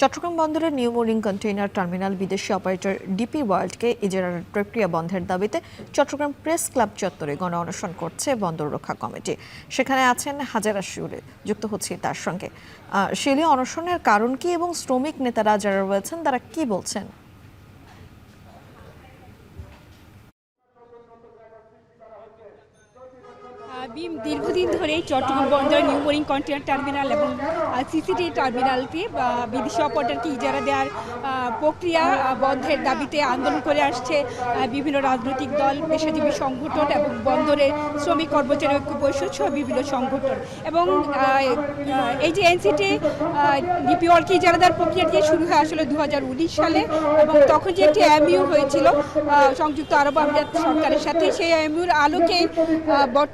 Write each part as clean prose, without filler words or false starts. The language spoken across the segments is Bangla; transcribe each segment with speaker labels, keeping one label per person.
Speaker 1: চট্টগ্রাম বন্দরের নিউ মোরিং কন্টেইনার টার্মিনাল বিদেশি অপারেটর ডিপি ওয়ার্ল্ডকে ইজারার প্রক্রিয়া বন্ধের দাবিতে চট্টগ্রাম প্রেস ক্লাব চত্বরে গণ অনশন করছে বন্দর রক্ষা কমিটি। সেখানে আছেন হাজেরা শিউলি, যুক্ত হচ্ছে তার সঙ্গে। শিউলি, অনশনের কারণ কি এবং শ্রমিক নেতারা যারা রয়েছেন তারা কি বলছেন?
Speaker 2: দীর্ঘদিন ধরেই চট্টগ্রাম বন্দরের নিউ মোরিং কন্টেইনার টার্মিনাল এবং সিসিটি টার্মিনালটি বিদেশি অপারেটরকে ইজারা দেওয়ার প্রক্রিয়া বন্ধের দাবিতে আন্দোলন করে আসছে বিভিন্ন রাজনৈতিক দল, পেশাজীবী সংগঠন এবং বন্দরের শ্রমিক কর্মচারী ঐক্য পরিষদ সহ বিভিন্ন সংগঠন। এবং এই যে এনসিটি ডিপি ওয়ার্ল্ডকে ইজারা দেওয়ার প্রক্রিয়াটি শুরু হয় আসলে 2019 সালে, এবং তখন যে একটি এমইউ হয়েছিল সংযুক্ত আরব আমিরাত সরকারের সাথে, সেই এমইউর আলোকে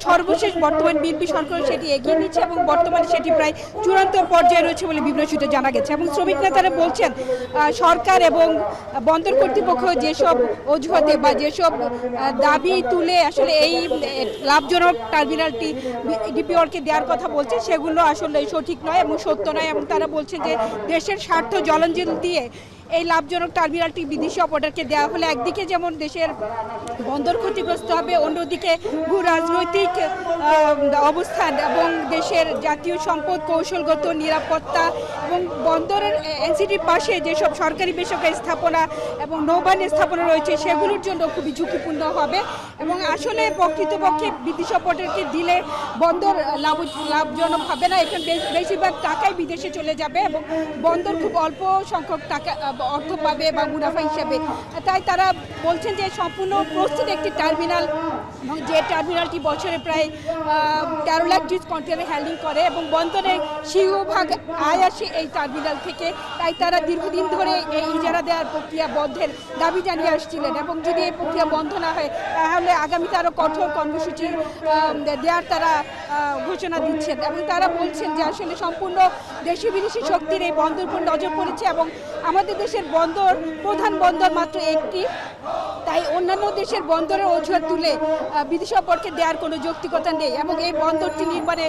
Speaker 2: সর্বশেষ বর্তমান বিএনপি সরকার সেটি এগিয়ে নিচ্ছে এবং বর্তমানে সেটি প্রায় চূড়ান্ত পর্যায়ে রয়েছে বলে বিভিন্ন সূত্রে জানা গেছে। এবং শ্রমিক নেতারা বলছেন সরকার এবং বন্দর কর্তৃপক্ষ যেসব অজুহাতে বা যেসব দাবি তুলে আসলে এই লাভজনক টার্মিনালটি ডিপি ওয়ার্ল্ডকে দেওয়ার কথা বলছে সেগুলো আসলে সঠিক নয় এবং সত্য নয়। এবং তারা বলছেন যে দেশের স্বার্থ জলাঞ্জলি দিয়ে এই লাভজনক টার্মিনালটি বিদেশি অপারেটরকে দেওয়া হলে একদিকে যেমন দেশের বন্দর ক্ষতিগ্রস্ত হবে, অন্যদিকে ভূ রাজনৈতিক অবস্থান এবং দেশের জাতীয় সম্পদ, কৌশলগত নিরাপত্তা এবং বন্দরের এনসিটির পাশে যেসব সরকারি বেসরকারি স্থাপনা এবং নৌবাহিনী স্থাপনা রয়েছে সেগুলোর জন্য খুবই ঝুঁকিপূর্ণ হবে। এবং আসলে প্রকৃতপক্ষে বিদেশি অপারেটরকে দিলে বন্দর লাভজনক হবে না, এখানে বেশিরভাগ টাকাই বিদেশে চলে যাবে এবং বন্দর খুব অল্প সংখ্যক টাকা অর্থ পাবে বা মুনাফা হিসেবে। তাই তারা বলছেন যে সম্পূর্ণ প্রস্তুত একটি টার্মিনাল, এবং যে টার্মিনালটি বছরে প্রায় 13 লাখ ডিস কন্টেনার হ্যান্ডলিং করে এবং বন্দরে সিংহভাগ আয় আসে এই টার্মিনাল থেকে। তাই তারা দীর্ঘদিন ধরে এই ইজারা দেওয়ার প্রক্রিয়া বন্ধের দাবি জানিয়ে আসছিলেন। এবং যদি এই প্রক্রিয়া বন্ধ না হয় তাহলে আগামীতে আরও কঠোর কর্মসূচি দেওয়ার তারা ঘোষণা দিচ্ছেন। এবং তারা বলছেন যে আসলে সম্পূর্ণ দেশি বিদেশি শক্তির এই বন্দর উপর নজর পড়েছে এবং আমাদের দেশের বন্দর প্রধান বন্দর মাত্র একটি, তাই অন্যান্য দেশের বন্দরের অজুহাত তুলে বিদেশি অপারেটরকে দেওয়ার কোনো যৌক্তিকতা নেই। এবং এই বন্দরটি নির্মাণে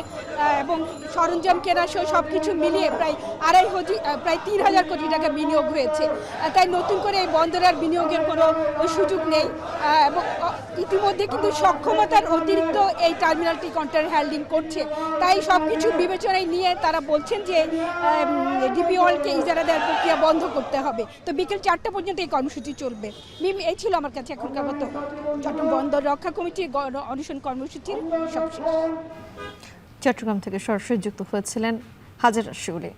Speaker 2: এবং সরঞ্জাম কেনা সহ সব কিছু মিলিয়ে প্রায় 3,000 কোটি টাকা বিনিয়োগ হয়েছে। তাই নতুন করে এই বন্দরে আর বিনিয়োগের কোনো সুযোগ নেই। এবং ইতিমধ্যে কিন্তু সক্ষমতার অতিরিক্ত এই টার্মিনালটি কন্টেইনার হ্যান্ডলিং করছে। তাই সব কিছু বিবেচনায় নিয়ে তারা বলছেন যে ডিপি ওয়ার্ল্ডকে ইজারা দেওয়ার প্রক্রিয়া বন্ধ করতে হবে। তো বিকেল 4টা পর্যন্ত এই কর্মসূচি চলবে। এই ছিল আমার কাছে এখনকার মতো চট্টগ্রাম বন্দর রক্ষা কমিটির অনশন কর্মসূচির সবশেষ।
Speaker 1: চট্টগ্রাম থেকে সরাসরি যুক্ত হয়েছিলেন হাজেরা শিউলি।